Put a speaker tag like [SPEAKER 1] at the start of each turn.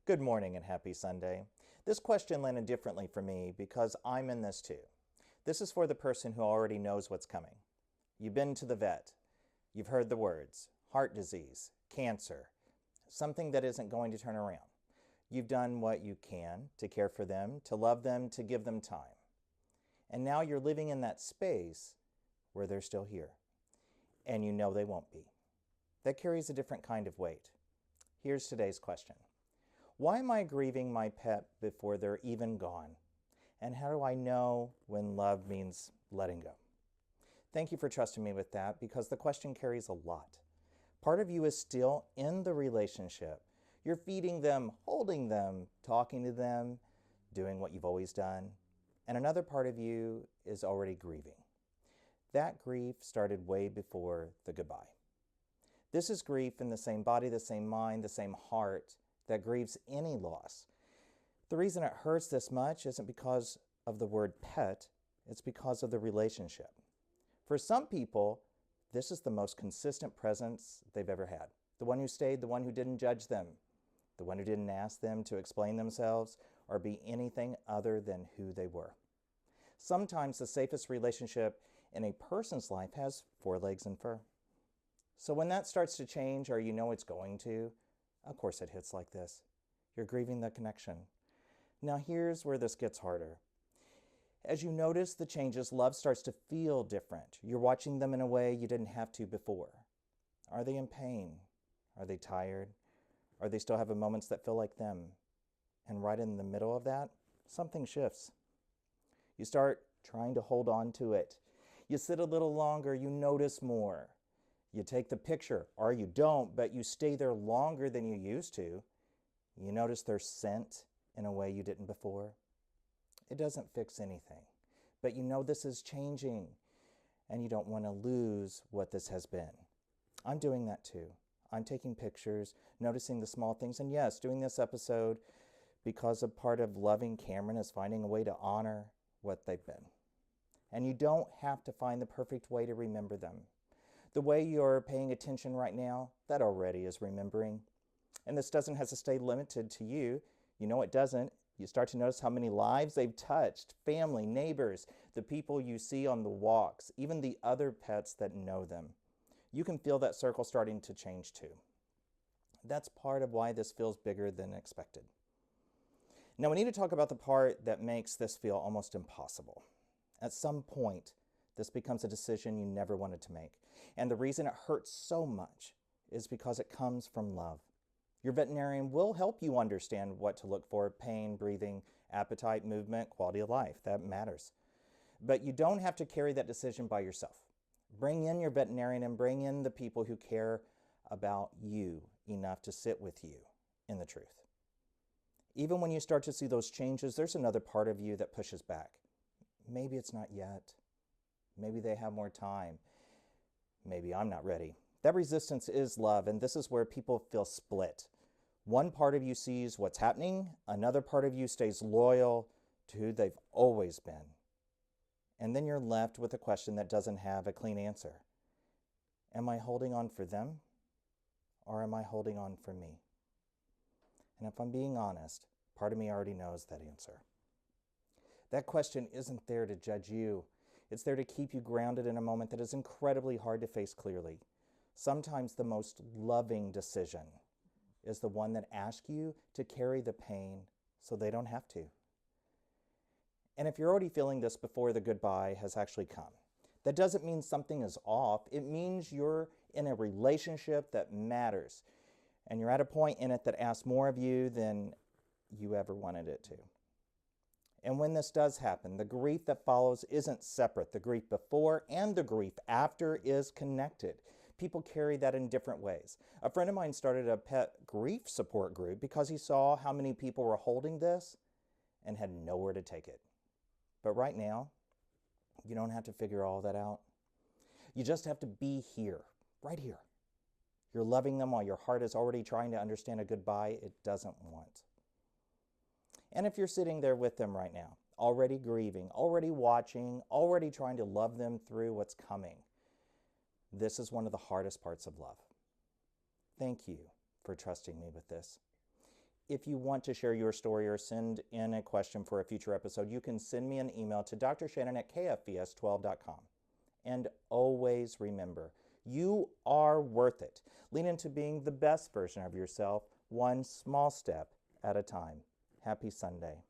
[SPEAKER 1] Good morning and happy Sunday. This question landed differently for me because I'm in this too. This is for the person who already knows what's coming. You've been to the vet. You've heard the words, heart disease, cancer, something that isn't going to turn around. You've done what you can to care for them, to love them, to give them time. And now you're living in that space where they're still here. And you know they won't be. That carries a different kind of weight. Here's today's question. Why am I grieving my pet before they're even gone? And how do I know when love means letting go? Thank you for trusting me with that because the question carries a lot. Part of you is still in the relationship. You're feeding them, holding them, talking to them, doing what you've always done. And another part of you is already grieving. That grief started way before the goodbye. This is grief in the same body, the same mind, the same heart that grieves any loss. The reason it hurts this much isn't because of the word pet, it's because of the relationship. For some people, this is the most consistent presence they've ever had. The one who stayed, the one who didn't judge them, the one who didn't ask them to explain themselves or be anything other than who they were. Sometimes the safest relationship in a person's life has 4 legs and fur. So when that starts to change, or you know it's going to, of course it hits like this. You're grieving the connection. Now here's where this gets harder. As you notice the changes, love starts to feel different. You're watching them in a way you didn't have to before. Are they in pain? Are they tired? Or they still have moments that feel like them? And right in the middle of that, something shifts. You start trying to hold on to it. You sit a little longer, you notice more. You take the picture, or you don't, but you stay there longer than you used to. You notice their scent in a way you didn't before. It doesn't fix anything, but you know this is changing, and you don't want to lose what this has been. I'm doing that too. I'm taking pictures, noticing the small things, and yes, doing this episode because a part of loving Cameron is finding a way to honor what they've been. And you don't have to find the perfect way to remember them. The way you're paying attention right now, that already is remembering. And this doesn't have to stay limited to you. You know it doesn't. You start to notice how many lives they've touched, family, neighbors, the people you see on the walks, even the other pets that know them. You can feel that circle starting to change too. That's part of why this feels bigger than expected. Now we need to talk about the part that makes this feel almost impossible. At some point, this becomes a decision you never wanted to make. And the reason it hurts so much is because it comes from love. Your veterinarian will help you understand what to look for: pain, breathing, appetite, movement, quality of life. That matters. But you don't have to carry that decision by yourself. Bring in your veterinarian and bring in the people who care about you enough to sit with you in the truth. Even when you start to see those changes, there's another part of you that pushes back. Maybe it's not yet. Maybe they have more time. Maybe I'm not ready. That resistance is love, and this is where people feel split. One part of you sees what's happening, another part of you stays loyal to who they've always been. And then you're left with a question that doesn't have a clean answer. Am I holding on for them, or am I holding on for me? And if I'm being honest, part of me already knows that answer. That question isn't there to judge you. It's there to keep you grounded in a moment that is incredibly hard to face clearly. Sometimes the most loving decision is the one that asks you to carry the pain so they don't have to. And if you're already feeling this before the goodbye has actually come, that doesn't mean something is off. It means you're in a relationship that matters. And you're at a point in it that asks more of you than you ever wanted it to. And when this does happen, the grief that follows isn't separate. The grief before and the grief after is connected. People carry that in different ways. A friend of mine started a pet grief support group because he saw how many people were holding this and had nowhere to take it. But right now, you don't have to figure all that out. You just have to be here, right here. You're loving them while your heart is already trying to understand a goodbye it doesn't want. And if you're sitting there with them right now, already grieving, already watching, already trying to love them through what's coming, this is one of the hardest parts of love. Thank you for trusting me with this. If you want to share your story or send in a question for a future episode, you can send me an email to drshannon@kfvs12.com. And always remember, you are worth it. Lean into being the best version of yourself, one small step at a time. Happy Sunday.